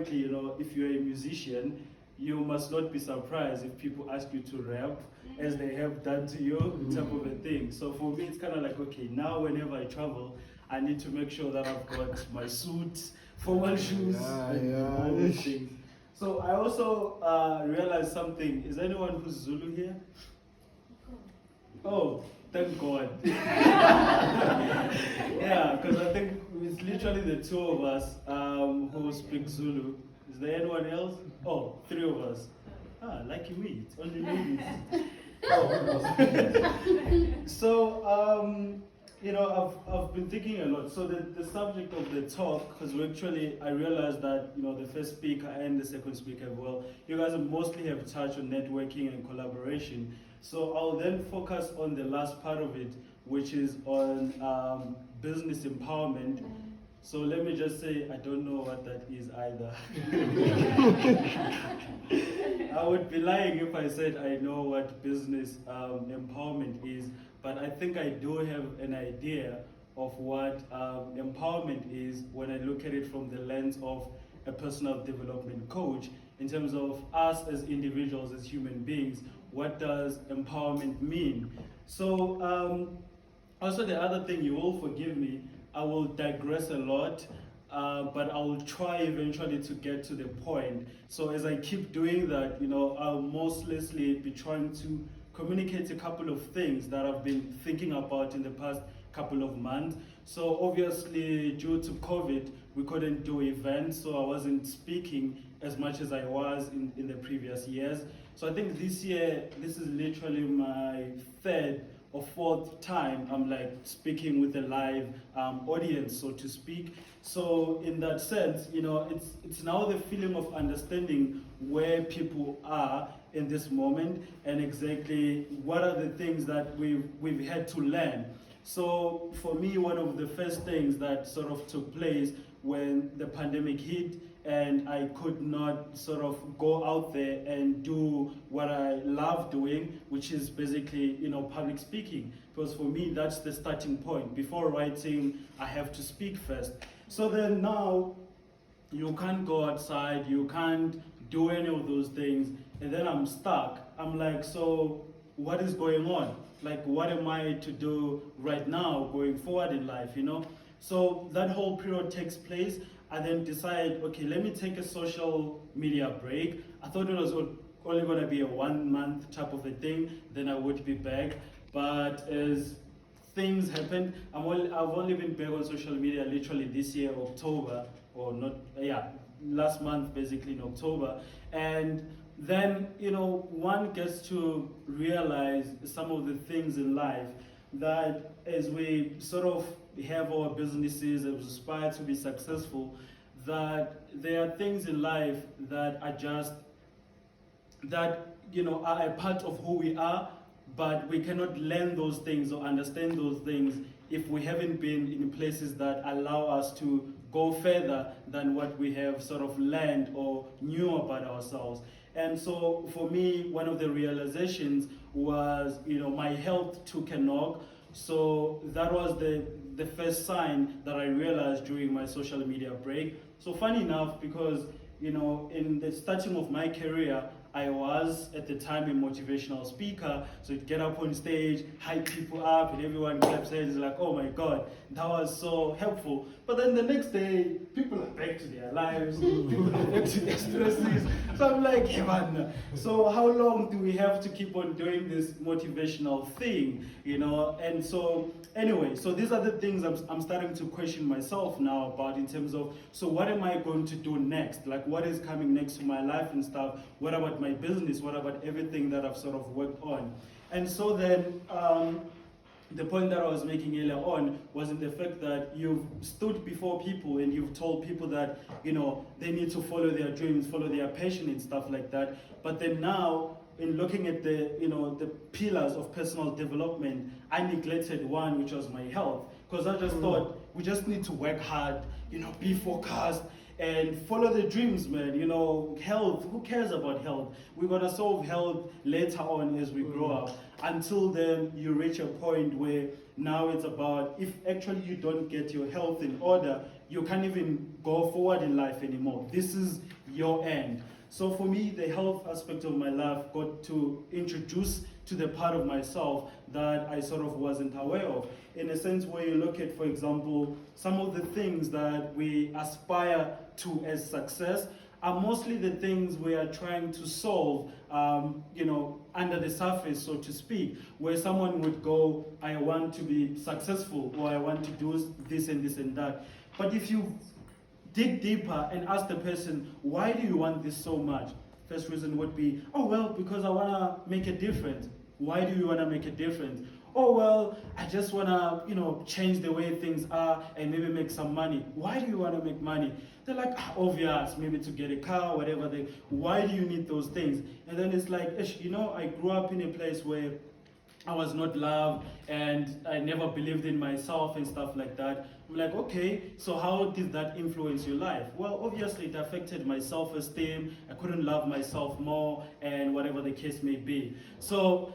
frankly, if you're a musician, you must not be surprised if people ask you to rap, as they have done to you, type of a thing. So for me, it's kind of like, okay, now whenever I travel, I need to make sure that I've got my suit, formal shoes, and all those things. So I also realized something. Is anyone who's Zulu here? Oh, thank God. Yeah, because I think it's literally the two of us who speak Zulu. Is there anyone else? Oh, three of us. Ah, lucky we. It's only ladies. So, I've been thinking a lot. So the subject of the talk, because I realized that, the first speaker and the second speaker, well, you guys mostly have touched on networking and collaboration. So I'll then focus on the last part of it, which is on business empowerment. So let me just say, I don't know what that is either. I would be lying if I said I know what business empowerment is, but I think I do have an idea of what empowerment is when I look at it from the lens of a personal development coach, in terms of us as individuals, as human beings. What does empowerment mean? So also the other thing, you will forgive me, I will digress a lot, but I will try eventually to get to the point. So as I keep doing that, I'll mostly be trying to communicate a couple of things that I've been thinking about in the past couple of months. So obviously, due to COVID, we couldn't do events, so I wasn't speaking as much as I was in the previous years. So I think this year, this is literally my third or fourth time I'm like speaking with a live audience, so to speak. So in that sense, it's now the feeling of understanding where people are in this moment and exactly what are the things that we've had to learn. So for me, one of the first things that sort of took place when the pandemic hit and I could not sort of go out there and do what I love doing, which is basically, public speaking. Because for me, that's the starting point. Before writing, I have to speak first. So then now, you can't go outside, you can't do any of those things, and then I'm stuck. I'm like, so what is going on? Like, what am I to do right now going forward in life, So that whole period takes place. I then decide, okay, let me take a social media break. I thought it was only going to be a 1 month type of a thing, then I would be back. But as things happened, I've only been back on social media literally this year, October, last month basically in October. And then, one gets to realize some of the things in life that as we sort of have our businesses, as we aspire to be successful, that there are things in life that are are a part of who we are, but we cannot learn those things or understand those things if we haven't been in places that allow us to go further than what we have sort of learned or knew about ourselves. And so for me, one of the realizations was, my health took a knock. So that was the first sign that I realized during my social media break. So funny enough, because, in the starting of my career, I was at the time a motivational speaker, so you'd get up on stage, hype people up, and everyone claps hands like, oh my God, that was so helpful. But then the next day, people are back to their lives, people are back to their stresses. So I'm like, hey man, so how long do we have to keep on doing this motivational thing, And so anyway, so these are the things I'm starting to question myself now about in terms of, so what am I going to do next? Like, what is coming next to my life and stuff? What about my business? What about everything that I've sort of worked on? And so then, the point that I was making earlier on was in the fact that you've stood before people and you've told people that, they need to follow their dreams, follow their passion and stuff like that. But then now, in looking at the pillars of personal development, I neglected one, which was my health. Because I just thought, we just need to work hard, be focused, and follow the dreams, man. Health, who cares about health? We're gonna solve health later on as we grow up. Until then, you reach a point where now it's about, if actually you don't get your health in order, you can't even go forward in life anymore. This is your end. So for me, the health aspect of my life got to introduce to the part of myself that I sort of wasn't aware of. In a sense where you look at, for example, some of the things that we aspire to as success are mostly the things we are trying to solve, under the surface, so to speak, where someone would go, I want to be successful, or I want to do this and this and that. But if you dig deeper and ask the person, why do you want this so much? First reason would be, oh, well, because I want to make a difference. Why do you want to make a difference? Oh, well, I just want to, change the way things are and maybe make some money. Why do you want to make money? They're like, obvious, maybe to get a car, whatever. Why do you need those things? And then it's like, I grew up in a place where I was not loved and I never believed in myself and stuff like that. I'm like, okay, so how did that influence your life? Well, obviously it affected my self-esteem. I couldn't love myself more and whatever the case may be. So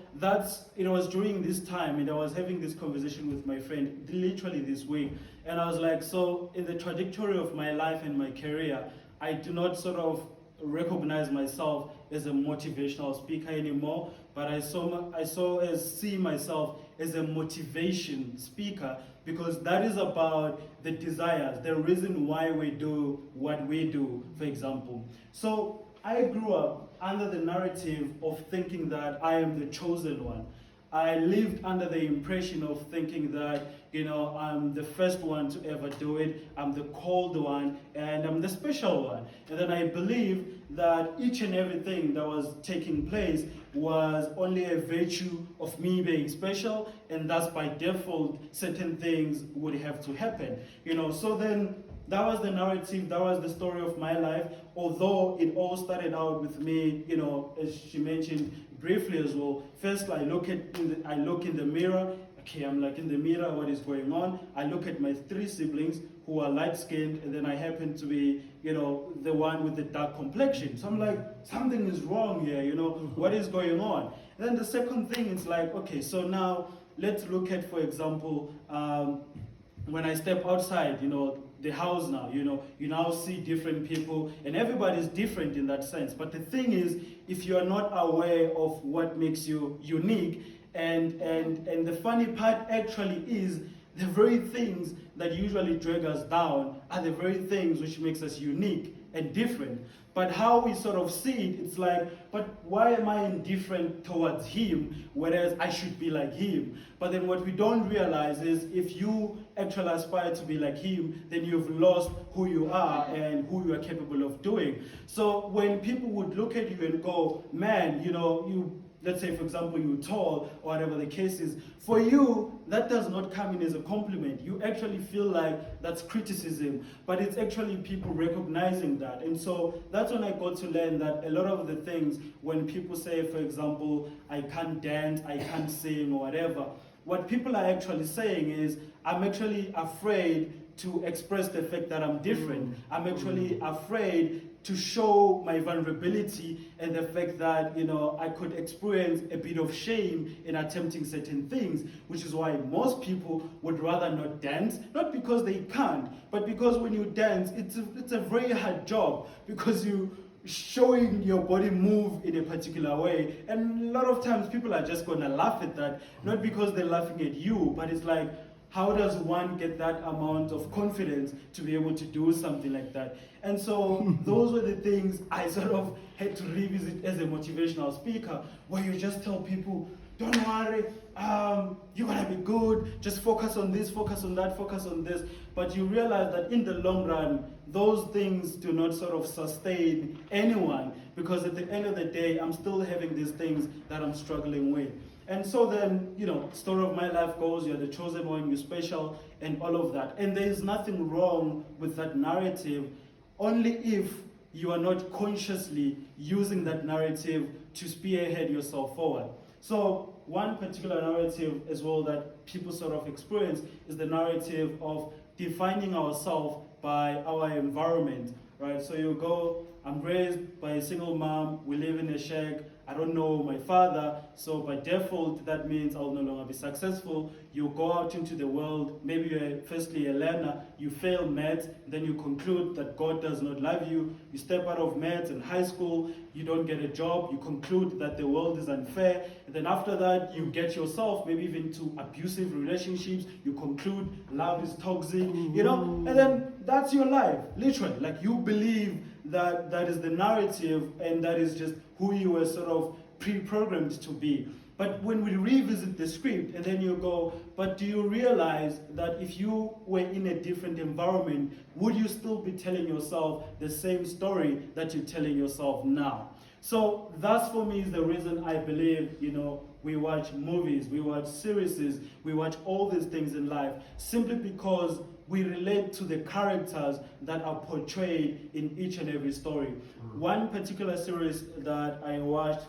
it was during this time, and I was having this conversation with my friend literally this week. And I was like, so in the trajectory of my life and my career, I do not sort of recognize myself as a motivational speaker anymore, but I see myself as a motivation speaker, because that is about the desires, the reason why we do what we do, for example. So I grew up under the narrative of thinking that I am the chosen one. I lived under the impression of thinking that, I'm the first one to ever do it, I'm the called one, and I'm the special one. And then I believed that each and everything that was taking place was only a virtue of me being special, and thus by default, certain things would have to happen. So then that was the narrative, that was the story of my life, although it all started out with me, as she mentioned briefly as well. First, I look in the mirror. Okay, I'm like in the mirror, what is going on? I look at my 3 siblings who are light-skinned, and then I happen to be, the one with the dark complexion. So I'm like, something is wrong here, what is going on? And then the second thing is like, okay, so now let's look at, for example, when I step outside, the house now, you now see different people, and everybody's different in that sense. But the thing is, if you are not aware of what makes you unique, and the funny part actually is the very things that usually drag us down are the very things which makes us unique and different. But how we sort of see it, it's like, but why am I indifferent towards him, whereas I should be like him? But then what we don't realize is if you actually aspire to be like him, then you've lost who you are and who you are capable of doing. So when people would look at you and go, man, let's say, for example, you're tall, or whatever the case is, for you, that does not come in as a compliment. You actually feel like that's criticism, but it's actually people recognizing that. And so that's when I got to learn that a lot of the things, when people say, for example, I can't dance, I can't sing, or whatever, what people are actually saying is, I'm actually afraid to express the fact that I'm different. I'm actually afraid to show my vulnerability and the fact that, I could experience a bit of shame in attempting certain things, which is why most people would rather not dance, not because they can't, but because when you dance, it's a very hard job, because you showing your body move in a particular way, and a lot of times people are just gonna laugh at that, not because they're laughing at you, but it's like, how does one get that amount of confidence to be able to do something like that? And so those were the things I sort of had to revisit as a motivational speaker, where you just tell people, don't worry, you're gonna be good, just focus on this, focus on that, focus on this. But you realize that in the long run, those things do not sort of sustain anyone, because at the end of the day, I'm still having these things that I'm struggling with. And so then, story of my life goes, you're the chosen one, you're special, and all of that. And there's nothing wrong with that narrative, only if you are not consciously using that narrative to spearhead yourself forward. So one particular narrative as well that people sort of experience is the narrative of defining ourselves by our environment, right? So you go, I'm raised by a single mom, we live in a shack, I don't know my father, so by default that means I'll no longer be successful. You go out into the world, maybe you're firstly a learner, you fail maths, then you conclude that God does not love you. You step out of maths in high school, you don't get a job, you conclude that the world is unfair, and then after that you get yourself maybe even to abusive relationships, you conclude love is toxic, and then that's your life, literally. Like, you believe that that is the narrative and that is just who you were sort of pre-programmed to be. But when we revisit the script and then you go, but do you realize that if you were in a different environment, would you still be telling yourself the same story that you're telling yourself now? So that's, for me, is the reason I believe, we watch movies, we watch series, we watch all these things in life, simply because we relate to the characters that are portrayed in each and every story. One particular series that I watched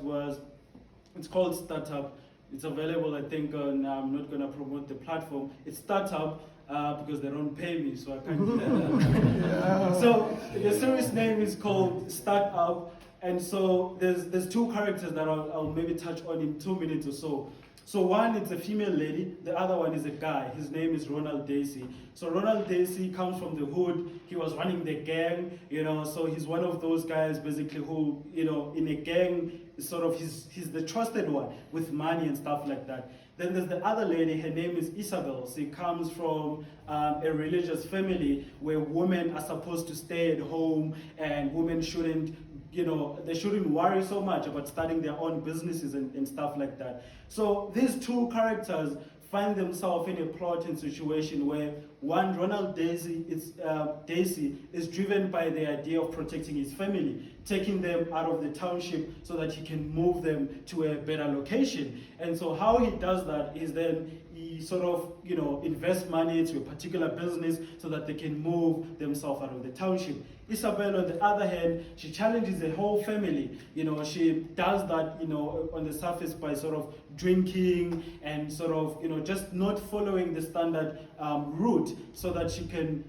it's called Startup. It's available, I think, on, I'm not going to promote the platform. It's Startup because they don't pay me, so I can't do that. So the series name is called Startup. And so there's two characters that I'll maybe touch on in 2 minutes or so. So one, it's a female lady, the other one is a guy. His name is Ronald Dacey. So Ronald Dacey comes from the hood. He was running the gang, so he's one of those guys basically who, in a gang, sort of he's the trusted one with money and stuff like that. Then there's the other lady, her name is Isabel. She comes from a religious family where women are supposed to stay at home and women shouldn't, they shouldn't worry so much about starting their own businesses and stuff like that. So these two characters find themselves in a plotting situation where one, Ronald Dacey is driven by the idea of protecting his family, taking them out of the township so that he can move them to a better location. And so how he does that is then he sort of, invest money to a particular business so that they can move themselves out of the township. Isabel, on the other hand, she challenges the whole family. She does that, on the surface by sort of drinking and sort of, just not following the standard route so that she can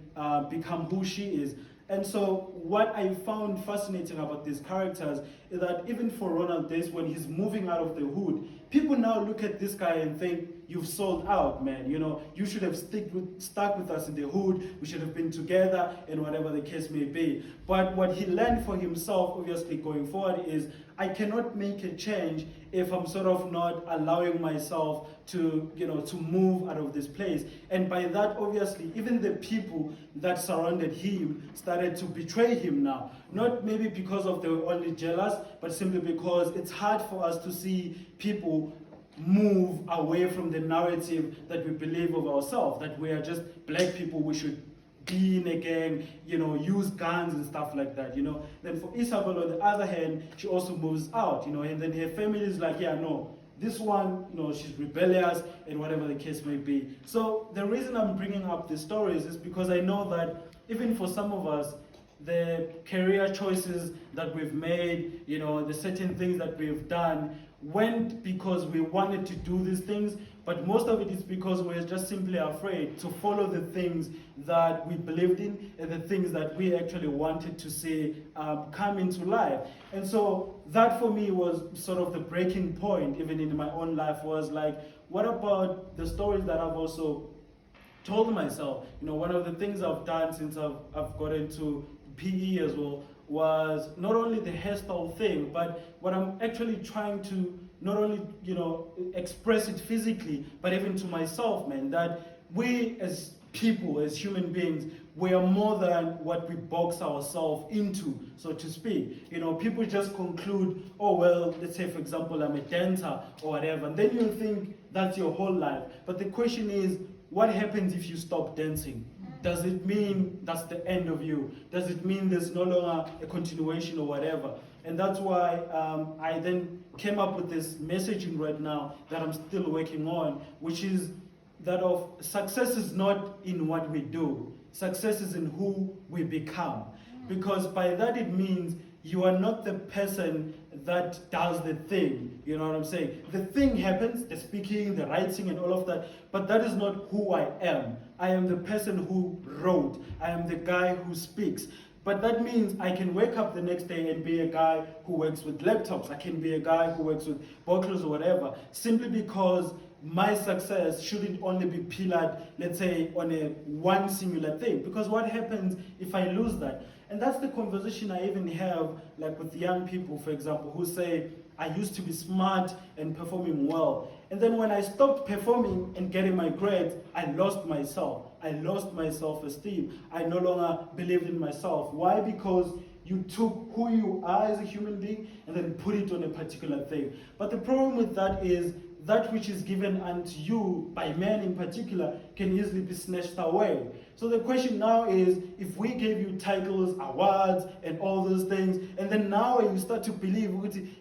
become who she is. And so what I found fascinating about these characters is that even for Ronald Dacey, when he's moving out of the hood, people now look at this guy and think, you've sold out, man. You should have stuck with us in the hood. We should have been together, and whatever the case may be. But what he learned for himself, obviously, going forward is, I cannot make a change if I'm sort of not allowing myself to, to move out of this place. And by that, obviously, even the people that surrounded him started to betray him now. Not maybe because of they were only jealous, but simply because it's hard for us to see people move away from the narrative that we believe of ourselves, that we are just black people, we should be in a gang, use guns and stuff like that, Then for Isabel, on the other hand, she also moves out, and then her family is like, yeah, no, this one, she's rebellious and whatever the case may be. So the reason I'm bringing up these stories is because I know that even for some of us, the career choices that we've made, the certain things that we've done went because we wanted to do these things, but most of it is because we're just simply afraid to follow the things that we believed in and the things that we actually wanted to see come into life. And so that for me was sort of the breaking point, even in my own life, was like, what about the stories that I've also told myself? One of the things I've done since I've got into PE as well was not only the hairstyle thing, but what I'm actually trying to not only, express it physically, but even to myself, man, that we as people, as human beings, we are more than what we box ourselves into, so to speak. People just conclude, oh, well, let's say, for example, I'm a dancer or whatever, and then you think that's your whole life. But the question is, what happens if you stop dancing? Does it mean that's the end of you? Does it mean there's no longer a continuation or whatever? And that's why I then came up with this messaging right now that I'm still working on, which is that of success is not in what we do. Success is in who we become. Because by that it means you are not the person that does the thing. You know what I'm saying? The thing happens, the speaking, the writing and all of that, but that is not who I am. I am the person who wrote. I am the guy who speaks. But that means I can wake up the next day and be a guy who works with laptops. I can be a guy who works with bottles or whatever, simply because my success shouldn't only be pillared, let's say, on a one singular thing. Because what happens if I lose that? And that's the conversation I even have, like with young people, for example, who say, I used to be smart and performing well. And then when I stopped performing and getting my grades, I lost myself. I lost my self-esteem. I no longer believed in myself. Why? Because you took who you are as a human being and then put it on a particular thing. But the problem with that is that which is given unto you by men in particular can easily be snatched away. So the question now is, if we gave you titles, awards, and all those things, and then now you start to believe,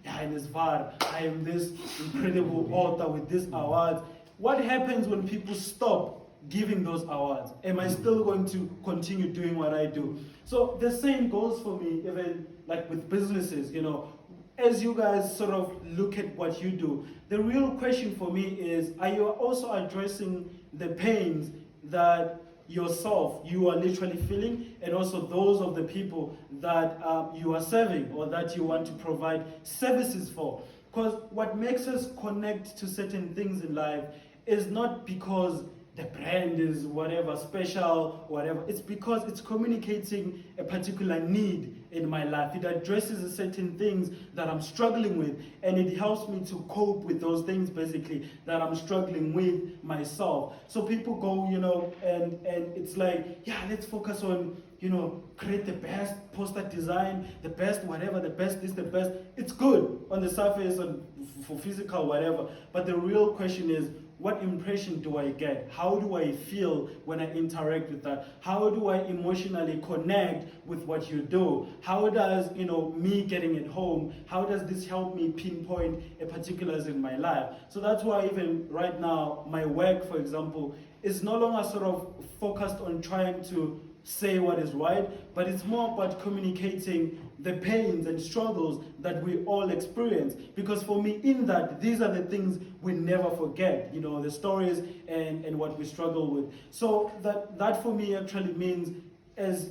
yeah, in this VAR, I am this incredible author with this award. What happens when people stop giving those awards? Am I still going to continue doing what I do? So the same goes for me, even like with businesses, as you guys sort of look at what you do, the real question for me is, are you also addressing the pains that yourself, you are literally feeling, and also those of the people that you are serving or that you want to provide services for? Because what makes us connect to certain things in life is not because the brand is whatever special, whatever. It's because it's communicating a particular need in my life. It addresses certain things that I'm struggling with, and it helps me to cope with those things basically that I'm struggling with myself. So people go, and it's like, yeah, let's focus on, create the best poster design, the best whatever, the best this, the best. It's good on the surface and for physical whatever, but the real question is, what impression do I get? How do I feel when I interact with that? How do I emotionally connect with what you do? How does, me getting it home, how does this help me pinpoint a particulars in my life? So that's why even right now, my work, for example, is no longer sort of focused on trying to say what is right, but it's more about communicating the pains and struggles that we all experience. Because for me, in that, these are the things we never forget, the stories and what we struggle with. So that for me actually means, as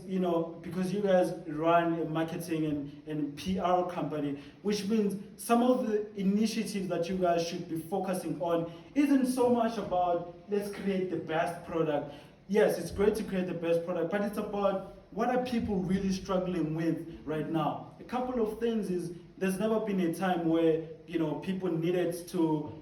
because you guys run a marketing and PR company, which means some of the initiatives that you guys should be focusing on isn't so much about let's create the best product. Yes, it's great to create the best product, but it's about what are people really struggling with right now. A couple of things is, there's never been a time where people needed to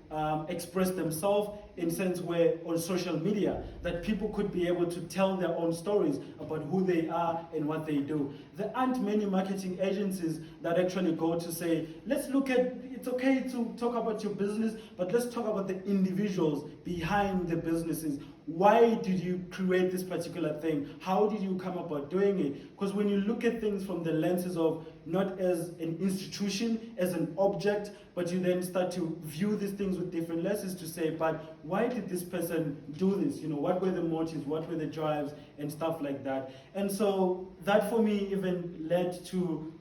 express themselves in sense where on social media that people could be able to tell their own stories about who they are and what they do. There aren't many marketing agencies that actually go to say, let's look at, it's okay to talk about your business, but let's talk about the individuals behind the businesses. Why did you create this particular thing? How did you come about doing it? Because when you look at things from the lenses of not as an institution, as an object, but you then start to view these things with different lenses to say, but why did this person do this? What were the motives? What were the drives and stuff like that? And so that for me even led to,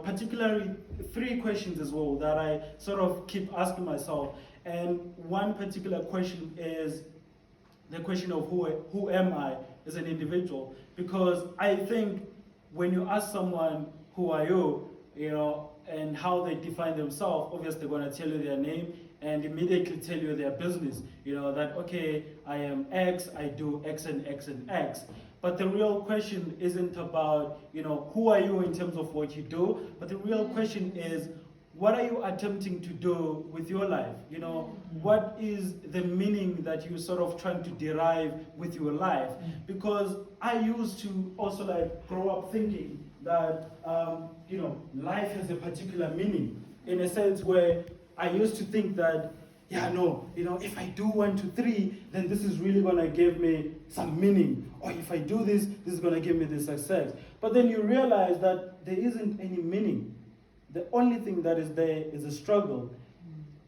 particularly 3 questions as well that I sort of keep asking myself. And one particular question is the question of who am I as an individual? Because I think when you ask someone, who are you, and how they define themselves, obviously they're going to tell you their name and immediately tell you their business. That, okay, I am X, I do X and X and X. But the real question isn't about, who are you in terms of what you do, but the real question is, what are you attempting to do with your life? What is the meaning that you're sort of trying to derive with your life? Because I used to also grow up thinking that, life has a particular meaning, in a sense where I used to think that, if I do 1, 2, 3, then this is really gonna give me some meaning. Or if I do this, this is gonna give me the success. But then you realize that there isn't any meaning. The only thing that is there is a struggle.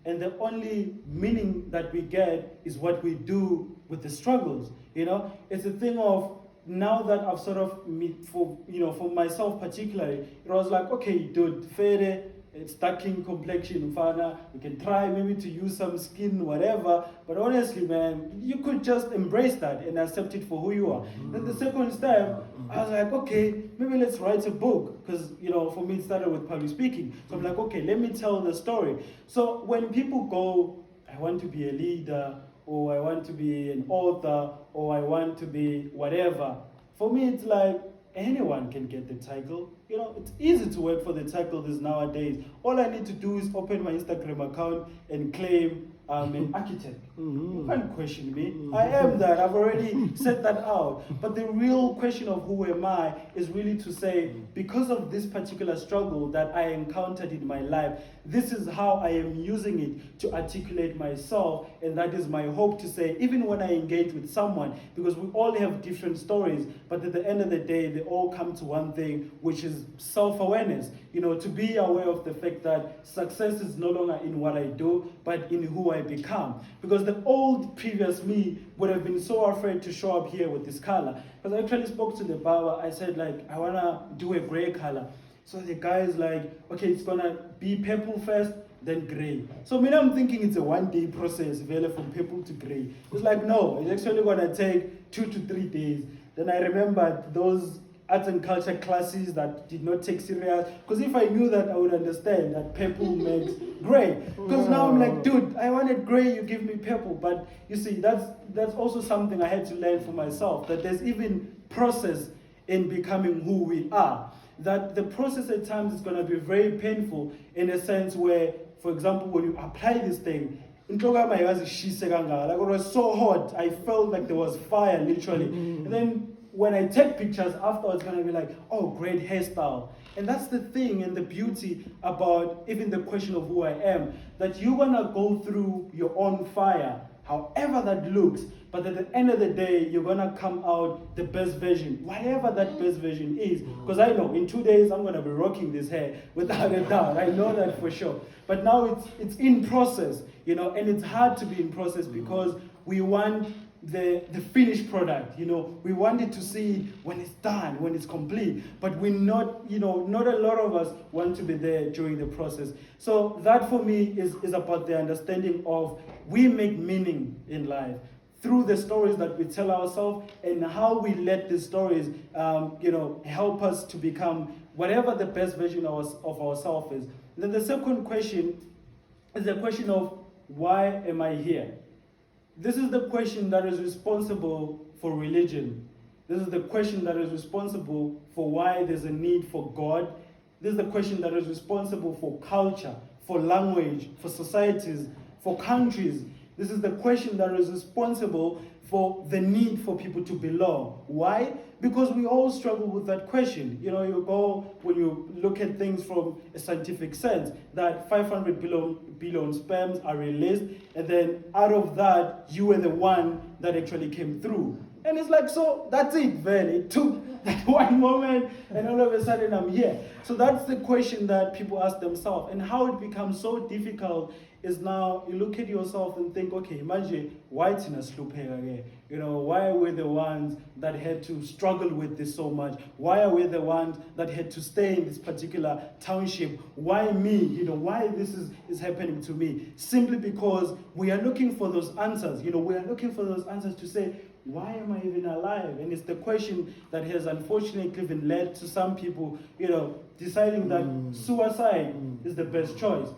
And the only meaning that we get is what we do with the struggles. It's a thing of, now that I've sort of, for myself particularly, it was like, okay, dude, Fede, it's darking complexion, Ufana. You can try maybe to use some skin, whatever. But honestly, man, you could just embrace that and accept it for who you are. Then the second step, I was like, okay, maybe let's write a book. Because, for me, it started with public speaking. So I'm like, okay, let me tell the story. So when people go, I want to be a leader, or I want to be an author, or I want to be whatever, for me, it's like, anyone can get the title. It's easy to work for the title these nowadays. All I need to do is open my Instagram account and claim I'm an architect. You can't question me. I am that. I've already set that out. But the real question of who am I is really to say, because of this particular struggle that I encountered in my life, this is how I am using it to articulate myself. And that is my hope to say, even when I engage with someone, because we all have different stories, but at the end of the day, they all come to one thing, which is self-awareness. To be aware of the fact that success is no longer in what I do, but in who I become. Because the old previous me would have been so afraid to show up here with this color. Because I actually spoke to the barber. I said, I want to do a gray color. So the guy is like, okay, it's going to be purple first, then gray. So I'm thinking it's a one-day process, really, from purple to gray. It's like, no, it's actually going to take 2 to 3 days. Then I remembered those arts and culture classes that did not take serious. Because if I knew that, I would understand that purple makes gray. Because now I'm like, dude, I wanted gray, you give me purple. But you see, that's also something I had to learn for myself, that there's even process in becoming who we are. That the process at times is going to be very painful in a sense where, for example, when you apply this thing, it was so hot, I felt like there was fire, literally. And then when I take pictures afterwards, it's going to be like, oh, great hairstyle. And that's the thing and the beauty about even the question of who I am, that you're going to go through your own fire, however that looks, but at the end of the day, you're going to come out the best version, whatever that best version is. Because I know in 2 days, I'm going to be rocking this hair without a doubt. I know that for sure. But now it's in process, and it's hard to be in process because we want the finished product, we wanted to see it when it's done, when it's complete, but we're not, not a lot of us want to be there during the process. So that for me is about the understanding of we make meaning in life through the stories that we tell ourselves and how we let the stories, help us to become whatever the best version of ourselves is. Then the second question is the question of why am I here? This is the question that is responsible for religion. This is the question that is responsible for why there's a need for God. This is the question that is responsible for culture, for language, for societies, for countries. This is the question that is responsible for the need for people to belong. Why? Because we all struggle with that question. You go, when you look at things from a scientific sense, that 500 billion sperms are released, and then out of that, you were the one that actually came through. And it's like, so that's it, man. It took that one moment, and all of a sudden I'm here. So that's the question that people ask themselves. And how it becomes so difficult is now you look at yourself and think, okay, imagine why Tina Sloop here? Why are we the ones that had to struggle with this so much? Why are we the ones that had to stay in this particular township? Why me? Why this is happening to me? Simply because we are looking for those answers. We are looking for those answers to say, why am I even alive? And it's the question that has unfortunately even led to some people, deciding that suicide is the best choice.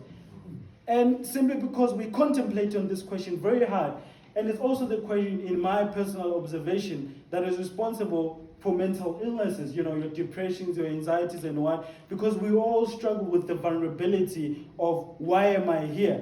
And simply because we contemplate on this question very hard. And it's also the question, in my personal observation, that is responsible for mental illnesses, your depressions, your anxieties and what, because we all struggle with the vulnerability of why am I here?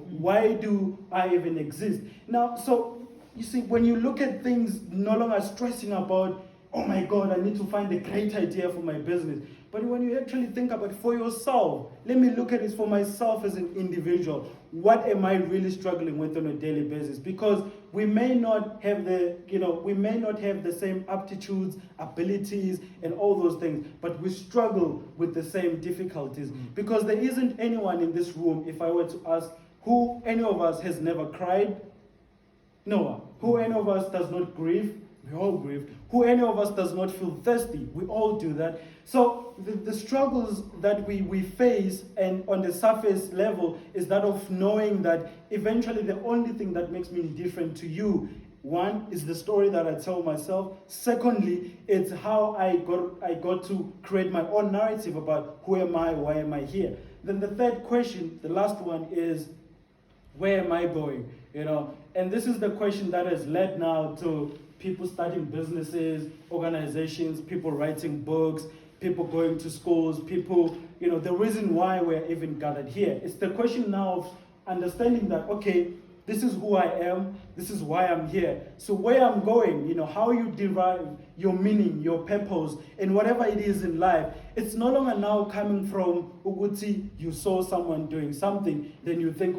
Why do I even exist? Now, so you see, when you look at things no longer stressing about, oh my God, I need to find a great idea for my business. But when you actually think about it for yourself, let me look at it for myself as an individual. What am I really struggling with on a daily basis? Because we may not have the same aptitudes, abilities, and all those things, but we struggle with the same difficulties. Because there isn't anyone in this room, if I were to ask, who any of us has never cried? No one. Who any of us does not grieve? We all grieve. Who any of us does not feel thirsty? We all do that. So the struggles that we face and on the surface level is that of knowing that eventually the only thing that makes me different to you, one, is the story that I tell myself. Secondly, it's how I got to create my own narrative about who am I, why am I here. Then the third question, the last one, is where am I going? And this is the question that has led now to people starting businesses, organizations, people writing books, people going to schools, people, the reason why we're even gathered here. It's the question now of understanding that, okay, this is who I am, this is why I'm here. So where I'm going, how you derive your meaning, your purpose, and whatever it is in life, it's no longer now coming from Uguti, you saw someone doing something, then you think,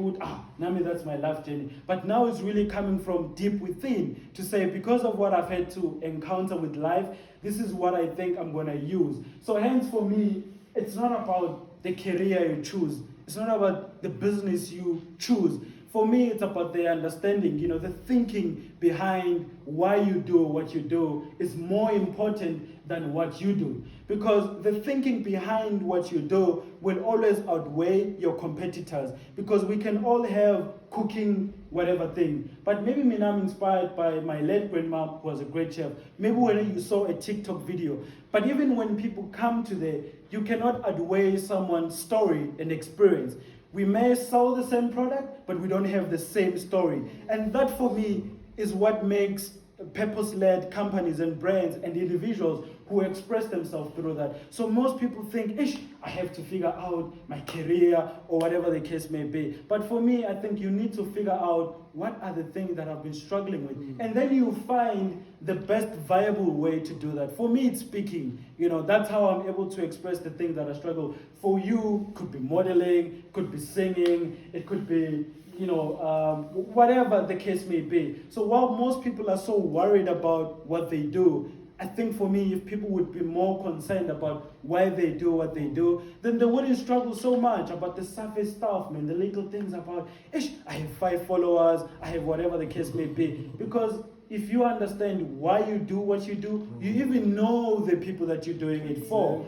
Nami, that's my life journey. But now it's really coming from deep within to say, because of what I've had to encounter with life, this is what I think I'm going to use. So hence for me, it's not about the career you choose. It's not about the business you choose. For me, it's about the understanding, the thinking behind why you do what you do is more important than what you do. Because the thinking behind what you do will always outweigh your competitors. Because we can all have cooking whatever thing. But maybe I'm inspired by my late grandma, who was a great chef. Maybe when you saw a TikTok video. But even when people come to there, you cannot outweigh someone's story and experience. We may sell the same product, but we don't have the same story. And that for me is what makes purpose-led companies and brands and individuals who express themselves through that. So most people think, I have to figure out my career or whatever the case may be. But for me, I think you need to figure out what are the things that I've been struggling with. And then you find the best viable way to do that. For me, it's speaking. That's how I'm able to express the things that I struggle. For you, could be modeling, could be singing, it could be whatever the case may be. So while most people are so worried about what they do, I think for me, if people would be more concerned about why they do what they do, then they wouldn't struggle so much about the surface stuff, man, the little things about, I have 5 followers, I have whatever the case may be. Because if you understand why you do what you do, you even know the people that you're doing it for,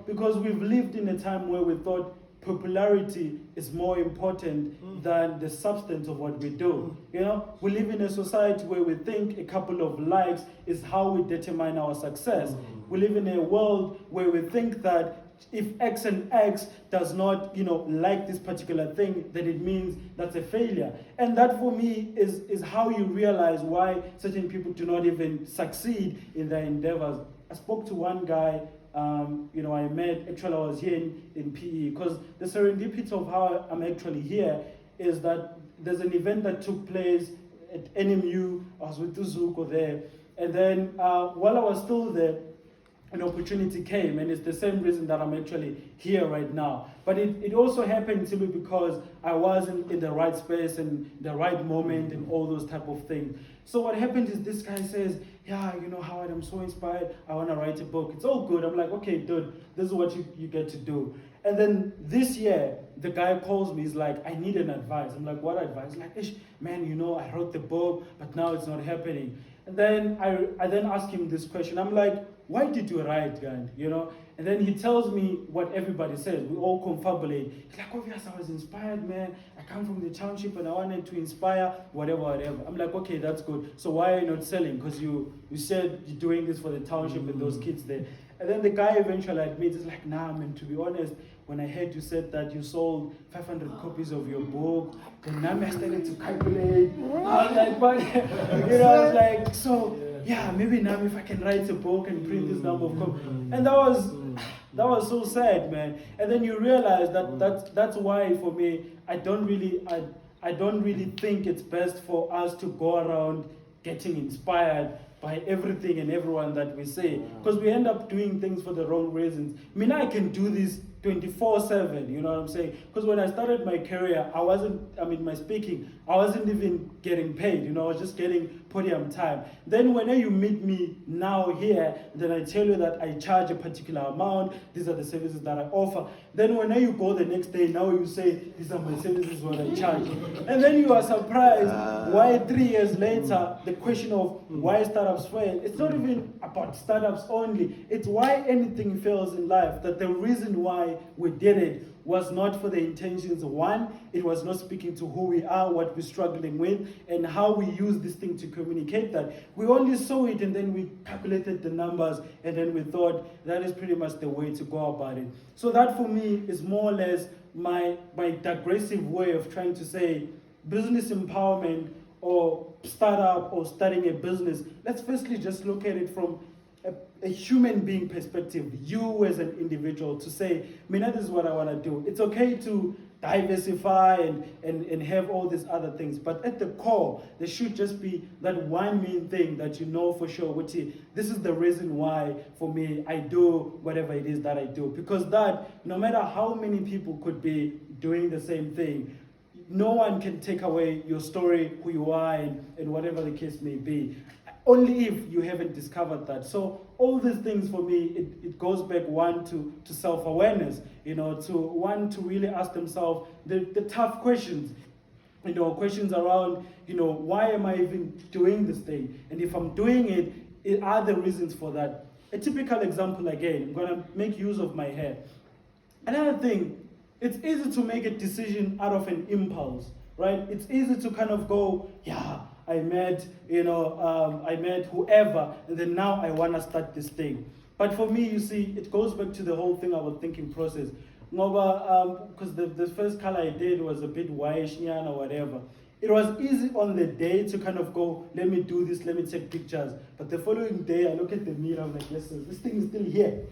because we've lived in a time where we thought popularity is more important than the substance of what we do. We live in a society where we think a couple of likes is how we determine our success. We live in a world where we think that if X and X does not, like this particular thing, then it means that's a failure. And that for me is how you realize why certain people do not even succeed in their endeavors. I spoke to one guy I met, actually I was here in PE, because the serendipity of how I'm actually here is that there's an event that took place at NMU. I was with Tuzuko there, and then while I was still there, an opportunity came, and it's the same reason that I'm actually here right now. But it also happened simply because I wasn't in the right space and the right moment and all those type of things. So what happened is this guy says, Howard, I'm so inspired, I want to write a book. It's all good. I'm like, okay, dude, this is what you get to do. And then this year, the guy calls me, he's like, I need an advice. I'm like, what advice? He's like, man, I wrote the book, but now it's not happening. And then I then ask him this question. I'm like, why did you write, Gandhi? And then he tells me what everybody says. We all confabulate. He's like, obviously, I was inspired, man. I come from the township and I wanted to inspire, whatever. I'm like, okay, that's good. So why are you not selling? Because you said you're doing this for the township and those kids there. And then the guy eventually admits, he's like, nah, man, to be honest, when I heard you said that you sold 500 copies of your book, then now I started to calculate. I was like, but, I was like, so, yeah, maybe now if I can write a book and print this number of copies. And that was so sad, man. And then you realize that's why, for me, I don't really think it's best for us to go around getting inspired by everything and everyone that we say, because we end up doing things for the wrong reasons. I can do this 24/7, you know what I'm saying? Because when I started my career, my speaking, I wasn't even getting paid, I was just getting podium time. Then when you meet me now here, then I tell you that I charge a particular amount, these are the services that I offer. Then when you go the next day, now you say, these are my services, what I charge. And then you are surprised why 3 years later, the question of why startups fail, it's not even about startups only, it's why anything fails in life, that the reason why we did it was not for the intentions. One, it was not speaking to who we are, what we're struggling with, and how we use this thing to communicate that. We only saw it and then we calculated the numbers and then we thought that is pretty much the way to go about it. So that for me is more or less my digressive way of trying to say business empowerment or startup or starting a business. Let's firstly just look at it from a human being perspective, you as an individual, to say, this is what I want to do. It's okay to diversify and have all these other things, but at the core, there should just be that one main thing that you know for sure, which is, this is the reason why, for me, I do whatever it is that I do. Because that, no matter how many people could be doing the same thing, no one can take away your story, who you are, and whatever the case may be. Only if you haven't discovered that. So all these things for me, it goes back one to self-awareness, to really ask themselves the tough questions, questions around, why am I even doing this thing? And if I'm doing it are the reasons for that. A typical example again, I'm gonna make use of my hair. Another thing, it's easy to make a decision out of an impulse, right? It's easy to kind of go, I met whoever, and then now I want to start this thing. But for me, you see, it goes back to the whole thing about thinking process. Because the first color I did was a bit whitish or whatever. It was easy on the day to kind of go, let me do this, let me take pictures. But the following day, I look at the mirror, I'm like, yes, sir, this thing is still here.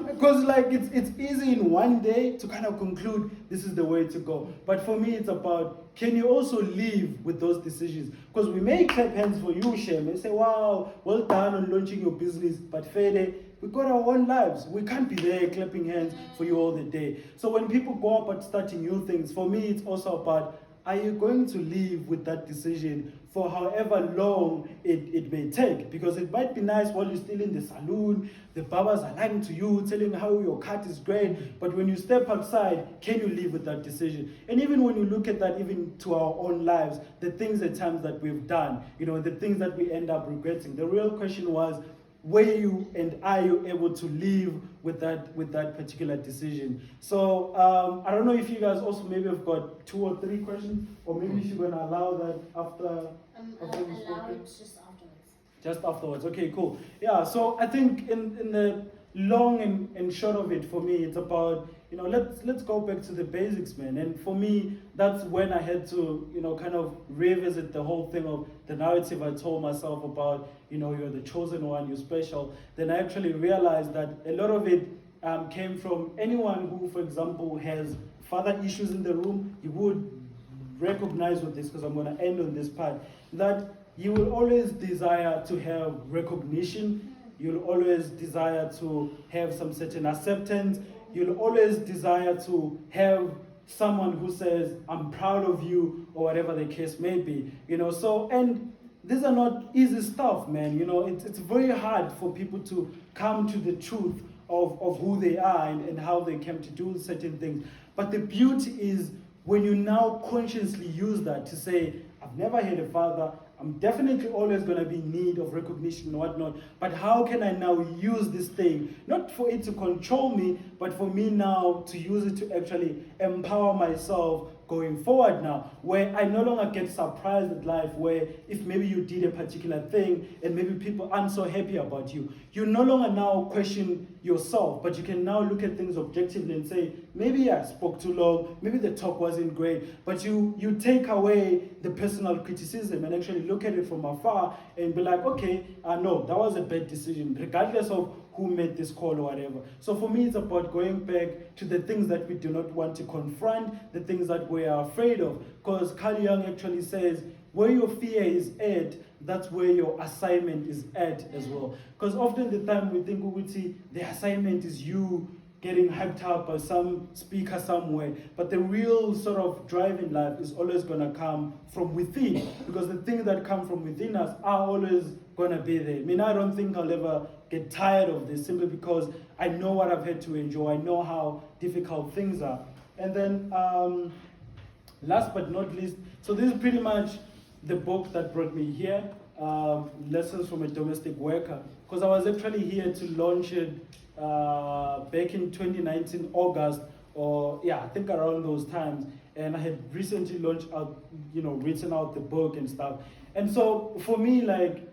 Because it's easy in one day to kind of conclude this is the way to go. But for me, it's about, can you also live with those decisions? Because we may clap hands for you, Shem, and say, wow, well done on launching your business. But Fede, we got our own lives. We can't be there clapping hands for you all the day. So when people go about starting new things, for me, it's also about, are you going to live with that decision for however long it may take? Because it might be nice while you're still in the saloon, the barbers are lying to you, telling how your cut is great, but when you step outside, can you live with that decision? And even when you look at that, even to our own lives, the things at times that we've done, the things that we end up regretting, the real question was, were you and are you able to live with that particular decision? So I don't know if you guys also maybe have got 2 or 3 questions, or maybe if you're gonna allow that after. Allow it just afterwards. Just afterwards. Okay, cool. Yeah. So I think in the long and short of it, for me, it's about let's go back to the basics, man. And for me, that's when I had to kind of revisit the whole thing of the narrative I told myself about you're the chosen one, you're special. Then I actually realized that a lot of it came from anyone who, for example, has father issues in the room. You would recognize with this, because I'm going to end on this part, that you will always desire to have recognition. You'll always desire to have some certain acceptance. You'll always desire to have someone who says, I'm proud of you, or whatever the case may be. So, and these are not easy stuff, man. It's very hard for people to come to the truth of who they are and how they came to do certain things. But the beauty is when you now consciously use that to say, I've never had a father, I'm definitely always going to be in need of recognition and whatnot, but how can I now use this thing, not for it to control me, but for me now to use it to actually empower myself going forward now, where I no longer get surprised at life, where if maybe you did a particular thing and maybe people aren't so happy about you, you no longer now question yourself, but you can now look at things objectively and say, maybe I spoke too long, maybe the talk wasn't great, but you take away the personal criticism and actually look at it from afar and be like, okay, no, that was a bad decision, regardless of who made this call or whatever. So for me, it's about going back to the things that we do not want to confront, the things that we are afraid of. Because Carl Jung actually says, where your fear is at, that's where your assignment is at as well. Because often the time we think, Uguti, the assignment is you getting hyped up by some speaker somewhere. But the real sort of drive in life is always going to come from within, because the things that come from within us are always going to be there. I mean, I don't think I'll ever get tired of this, simply because I know what I've had to endure. I know how difficult things are. And then last but not least, so this is pretty much the book that brought me here, Lessons from a Domestic Worker, because I was actually here to launch it back in 2019, August, or yeah, I think around those times. And I had recently launched out, written out the book and stuff. And so for me, like,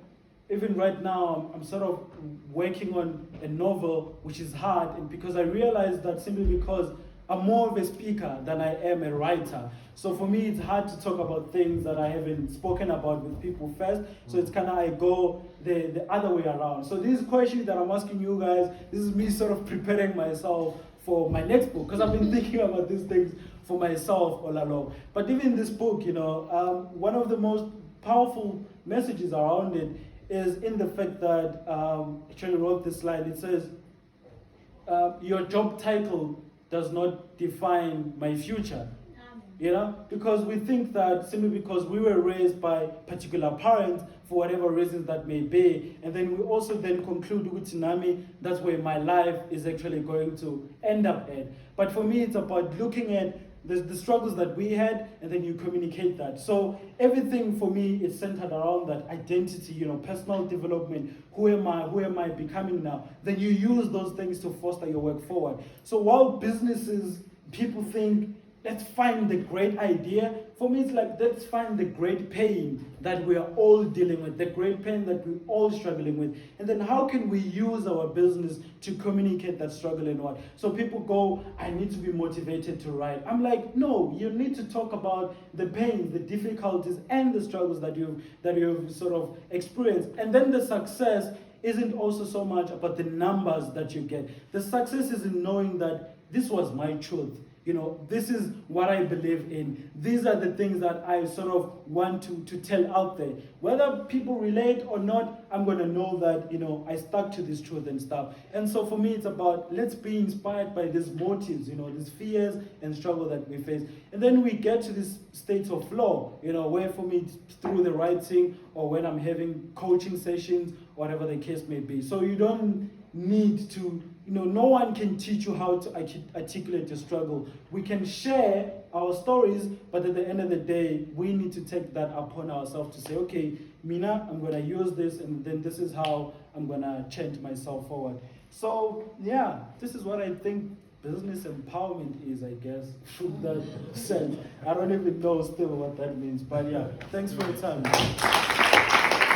even right now, I'm sort of working on a novel, which is hard, and because I realized that simply because I'm more of a speaker than I am a writer. So for me, it's hard to talk about things that I haven't spoken about with people first. So it's kind of, I go the other way around. So these questions that I'm asking you guys, this is me sort of preparing myself for my next book, because I've been thinking about these things for myself all along. But even this book, one of the most powerful messages around it is in the fact that, actually wrote this slide, it says, your job title does not define my future. Because we think that simply because we were raised by particular parents, for whatever reasons that may be, and then we also then conclude with Nami, that's where my life is actually going to end up at. But for me, it's about looking at the struggles that we had, and then you communicate that. So everything for me is centered around that identity, personal development. Who am I becoming now? Then you use those things to foster your work forward. So while businesses, people think, let's find the great idea. For me, it's like, let's find the great pain that we are all dealing with, the great pain that we're all struggling with. And then how can we use our business to communicate that struggle and what? So people go, I need to be motivated to write. I'm like, no, you need to talk about the pains, the difficulties, and the struggles that you've sort of experienced. And then the success isn't also so much about the numbers that you get. The success is in knowing that this was my truth. This is what I believe in. These are the things that I sort of want to tell out there. Whether people relate or not, I'm going to know that, I stuck to this truth and stuff. And so for me, it's about, let's be inspired by these motives, these fears and struggle that we face. And then we get to this state of flow, where for me, it's through the writing or when I'm having coaching sessions, whatever the case may be. So you don't need to, no one can teach you how to articulate your struggle. We can share our stories, but at the end of the day, we need to take that upon ourselves to say, okay, Mina, I'm going to use this, and then this is how I'm going to change myself forward. So, yeah, this is what I think business empowerment is, I guess, in that sense. I don't even know still what that means, but yeah, thanks for your time.